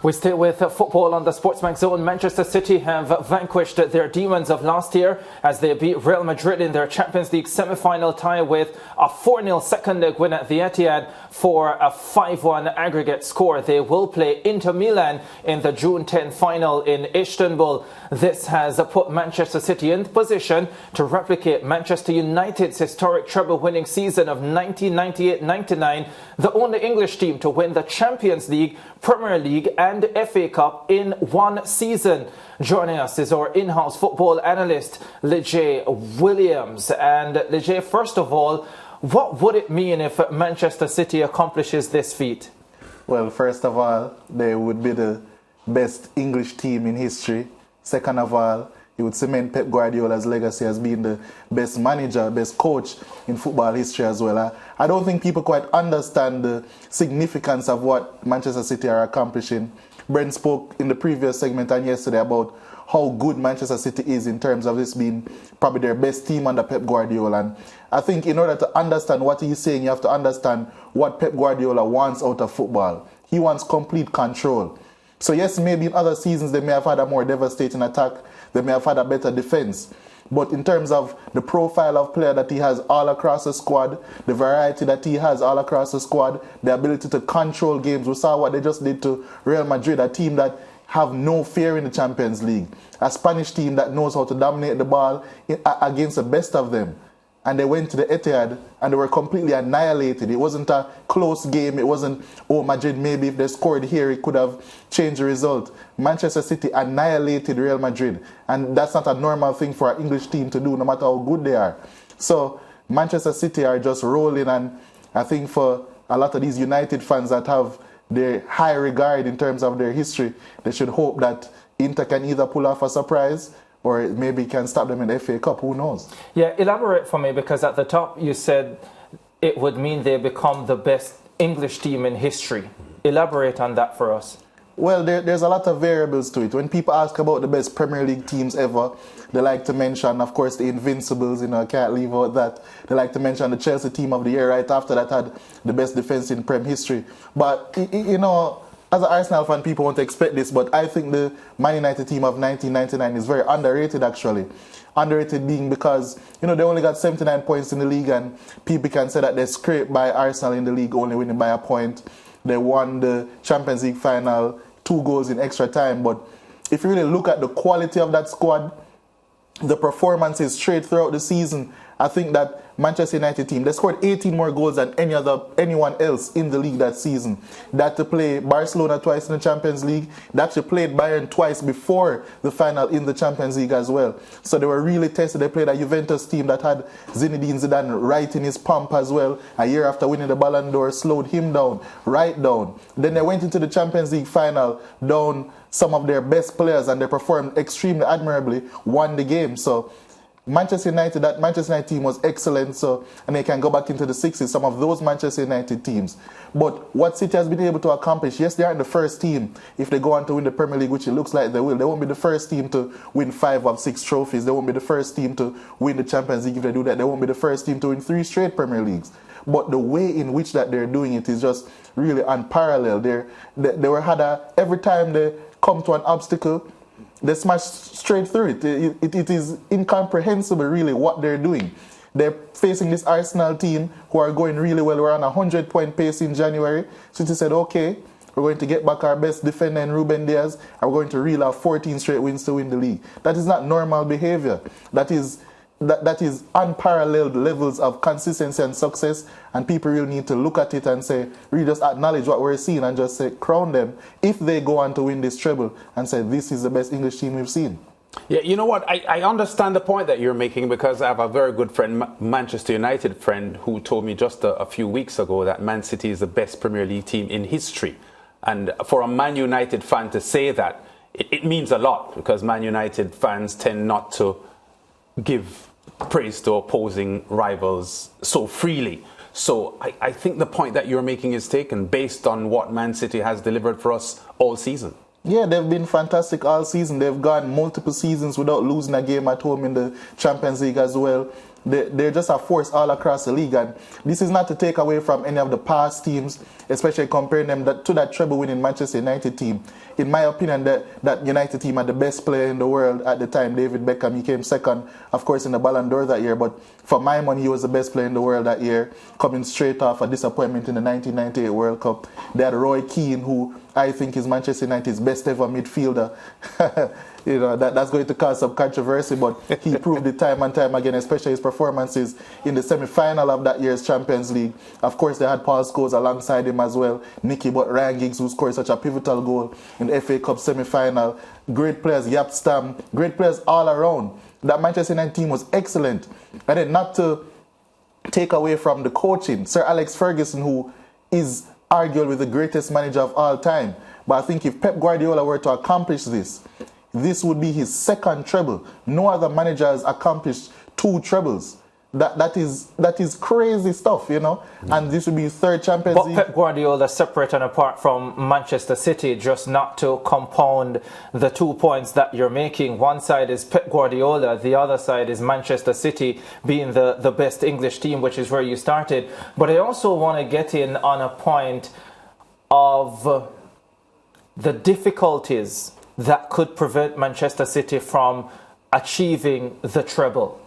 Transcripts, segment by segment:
We stay with football on the SportsMax zone. Manchester City have vanquished their demons of last year as they beat Real Madrid in their Champions League semi-final tie with a 4-0 second leg win at the Etihad for a 5-1 aggregate score. They will play Inter Milan in the June 10 final in Istanbul. This has put Manchester City in position to replicate Manchester United's historic treble-winning season of 1998-99, the only English team to win the Champions League, Premier League and FA Cup in one season. Joining us is our in-house football analyst, Leger Williams. And Leger, first of all, what would it mean if Manchester City accomplishes this feat? Well, first of all, they would be the best English team in history. Second of all, it would cement Pep Guardiola's legacy as being the best manager, best coach in football history as well. I don't think people quite understand the significance of what Manchester City are accomplishing. Brent spoke in the previous segment and yesterday about how good Manchester City is in terms of this being probably their best team under Pep Guardiola. And I think in order to understand what he's saying, you have to understand what Pep Guardiola wants out of football. He wants complete control. So yes, maybe in other seasons they may have had a more devastating attack, they may have had a better defense. But in terms of the profile of player that he has all across the squad, the variety that he has all across the squad, the ability to control games. We saw what they just did to Real Madrid, a team that have no fear in the Champions League. A Spanish team that knows how to dominate the ball against the best of them. And they went to the Etihad and they were completely annihilated. It wasn't a close game. It wasn't, oh, Madrid, maybe if they scored here, it could have changed the result. Manchester City annihilated Real Madrid. And that's not a normal thing for an English team to do, no matter how good they are. So Manchester City are just rolling. And I think for a lot of these United fans that have their high regard in terms of their history, they should hope that Inter can either pull off a surprise or maybe can stop them in the FA Cup. Who knows? Yeah, elaborate for me, because at the top you said it would mean they become the best English team in history. Elaborate on that for us. Well, there's a lot of variables to it. When people ask about the best Premier League teams ever, they like to mention, of course, the Invincibles. I can't leave out that. They like to mention the Chelsea team of the year right after that had the best defense in Prem history. But, as an Arsenal fan, people won't expect this, but I think the Man United team of 1999 is very underrated, actually. Underrated being because, they only got 79 points in the league, and people can say that they scraped by Arsenal in the league, only winning by a point. They won the Champions League final, 2 goals in extra time. But if you really look at the quality of that squad, the performances straight throughout the season, I think that Manchester United team, they scored 18 more goals than anyone else in the league that season. That to play Barcelona twice in the Champions League, they actually played Bayern twice before the final in the Champions League as well. So they were really tested. They played a Juventus team that had Zinedine Zidane right in his pump as well. A year after winning the Ballon d'Or, slowed him down, right down. Then they went into the Champions League final, down some of their best players, and they performed extremely admirably, won the game. So Manchester United, that Manchester United team was excellent, and they can go back into the 60s, some of those Manchester United teams. But what City has been able to accomplish, yes, they aren't the first team if they go on to win the Premier League, which it looks like they will. They won't be the first team to win 5 of 6 trophies. They won't be the first team to win the Champions League if they do that. They won't be the first team to win 3 straight Premier Leagues. But the way in which that they're doing it is just really unparalleled. Every time they come to an obstacle, they smash straight through it. It is incomprehensible, really, what they're doing. They're facing this Arsenal team who are going really well. We're on a 100-point pace in January. City said, okay, we're going to get back our best defender in Ruben Diaz, and we're going to reel off 14 straight wins to win the league. That is not normal behavior. That is unparalleled levels of consistency and success, and people really need to look at it and say, really just acknowledge what we're seeing and just say, crown them if they go on to win this treble and say, this is the best English team we've seen. Yeah, you know what? I understand the point that you're making, because I have a very good friend, Manchester United friend, who told me just a few weeks ago that Man City is the best Premier League team in history. And for a Man United fan to say that, it means a lot, because Man United fans tend not to give praise to opposing rivals so freely. So I think the point that you're making is taken based on what Man City has delivered for us all season. Yeah, they've been fantastic all season. They've gone multiple seasons without losing a game at home in the Champions League as well. They're just a force all across the league, and this is not to take away from any of the past teams, especially comparing them to that treble-winning Manchester United team. In my opinion, that United team had the best player in the world at the time, David Beckham. He came second, of course, in the Ballon d'Or that year, but for my money, he was the best player in the world that year, coming straight off a disappointment in the 1998 World Cup. They had Roy Keane, who I think is Manchester United's best ever midfielder. You know, that's going to cause some controversy, but he proved it time and time again, especially his performances in the semi-final of that year's Champions League. Of course, they had Paul Scholes alongside him as well, Nicky Butt, Ryan Giggs, who scored such a pivotal goal in the FA Cup semi-final. Great players, Yap Stam, great players all around. That Manchester United team was excellent. And then not to take away from the coaching, Sir Alex Ferguson, who is arguably the greatest manager of all time. But I think if Pep Guardiola were to accomplish this would be his second treble. No other manager has accomplished 2 trebles. That is crazy stuff, you know. And this would be his 3rd Champions League. But Pep Guardiola separate and apart from Manchester City, just not to compound the 2 points that you're making. One side is Pep Guardiola, the other side is Manchester City being the best English team, which is where you started. But I also want to get in on a point of the difficulties that could prevent Manchester City from achieving the treble.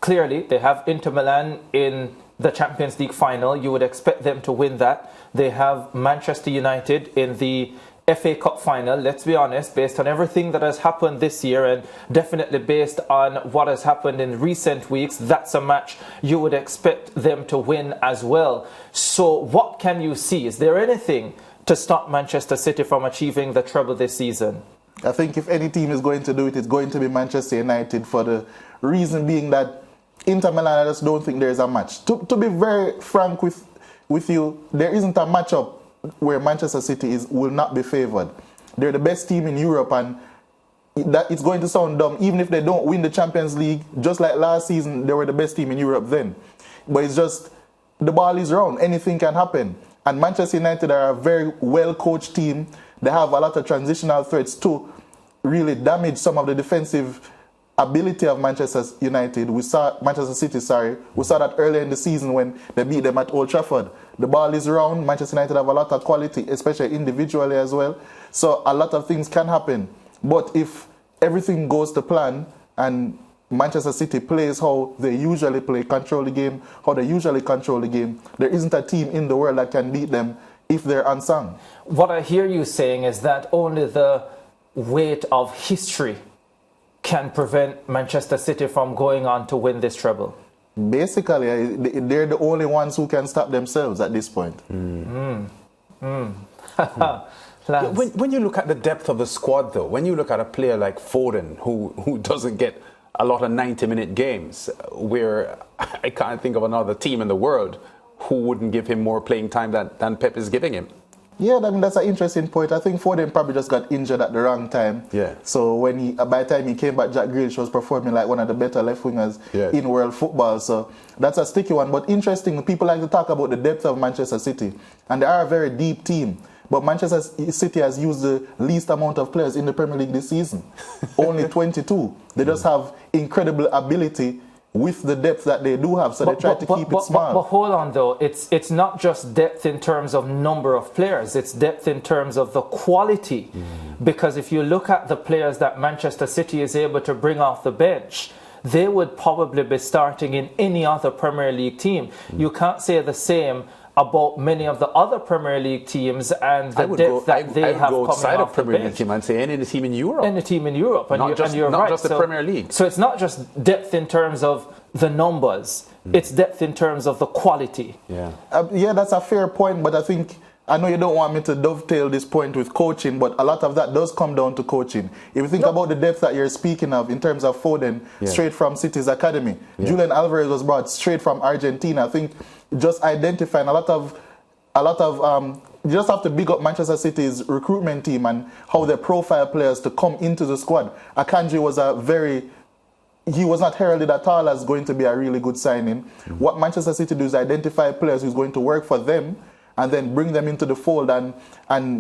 Clearly, they have Inter Milan in the Champions League final. You would expect them to win that. They have Manchester United in the FA Cup final. Let's be honest, based on everything that has happened this year and definitely based on what has happened in recent weeks, that's a match you would expect them to win as well. So what can you see? Is there anything to stop Manchester City from achieving the treble this season? I think if any team is going to do it, it's going to be Manchester United, for the reason being that Inter Milan, I just don't think there's a match. To be very frank with you, there isn't a matchup where Manchester City will not be favoured. They're the best team in Europe, and that it's going to sound dumb, even if they don't win the Champions League, just like last season, they were the best team in Europe then. But it's just, the ball is round, anything can happen. And Manchester United are a very well-coached team. They have a lot of transitional threats to really damage some of the defensive ability of Manchester United. Manchester City. We saw that earlier in the season when they beat them at Old Trafford. The ball is round. Manchester United have a lot of quality, especially individually as well. So a lot of things can happen. But if everything goes to plan and Manchester City plays how they usually play, control the game, there isn't a team in the world that can beat them if they're unsung. What I hear you saying is that only the weight of history can prevent Manchester City from going on to win this treble. Basically, they're the only ones who can stop themselves at this point. When you look at the depth of the squad, though, when you look at a player like Foden, who doesn't get a lot of 90-minute games, where I can't think of another team in the world who wouldn't give him more playing time than Pep is giving him. Yeah, I mean, that's an interesting point. I think Foden probably just got injured at the wrong time. Yeah. So by the time he came back, Jack Grealish was performing like one of the better left wingers in world football. So that's a sticky one. But interesting, people like to talk about the depth of Manchester City. And they are a very deep team. But Manchester City has used the least amount of players in the Premier League this season. Only 22. They just have incredible ability with the depth that they do have, so they try to keep it small. But hold on, though. It's not just depth in terms of number of players. It's depth in terms of the quality. Because if you look at the players that Manchester City is able to bring off the bench, they would probably be starting in any other Premier League team. You can't say the same about many of the other Premier League teams and the depth that they have coming outside of Premier League team and say any team in Europe. Any team in Europe, and not you're not right. just the Premier League. So it's not just depth in terms of the numbers; it's depth in terms of the quality. Yeah, that's a fair point. But I know you don't want me to dovetail this point with coaching, but a lot of that does come down to coaching. If you think about the depth that you're speaking of in terms of Foden, straight from City's academy, Julian Alvarez was brought straight from Argentina. I think just identifying a lot of you just have to big up Manchester City's recruitment team and how they profile players to come into the squad. Akanji was he was not heralded at all as going to be a really good signing. What Manchester City do is identify players who's going to work for them and then bring them into the fold and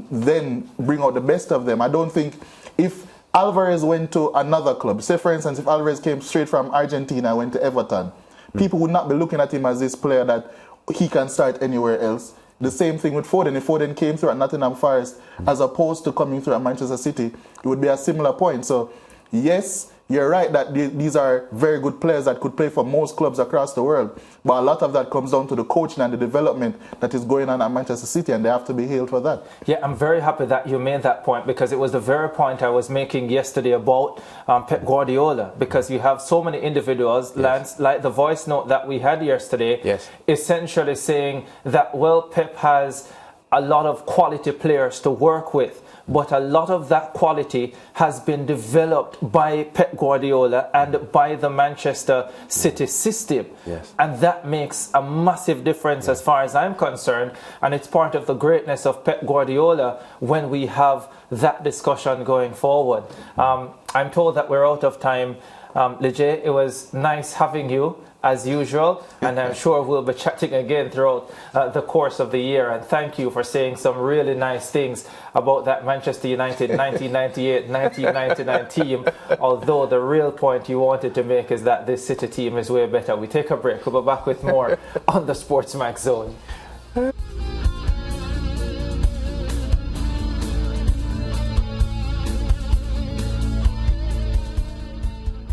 then bring out the best of them. I don't think if Alvarez went to another club, say for instance, if Alvarez came straight from Argentina and went to Everton, people would not be looking at him as this player that he can start anywhere else. The same thing with Foden. If Foden came through at Nottingham Forest as opposed to coming through at Manchester City, it would be a similar point. So, yes, you're right that these are very good players that could play for most clubs across the world. But a lot of that comes down to the coaching and the development that is going on at Manchester City, and they have to be hailed for that. Yeah, I'm very happy that you made that point, because it was the very point I was making yesterday about Pep Guardiola, because you have so many individuals, yes, Lance, like the voice note that we had yesterday, yes, essentially saying that, well, Pep has a lot of quality players to work with, but a lot of that quality has been developed by Pep Guardiola and by the Manchester City system. Yes. And that makes a massive difference, as far as I'm concerned. And it's part of the greatness of Pep Guardiola when we have that discussion going forward. I'm told that we're out of time. Lejay, it was nice having you, as usual, and I'm sure we'll be chatting again throughout the course of the year. And thank you for saying some really nice things about that Manchester United 1998-1999 team, although the real point you wanted to make is that this City team is way better. We take a break. We'll be back with more on the SportsMax Zone.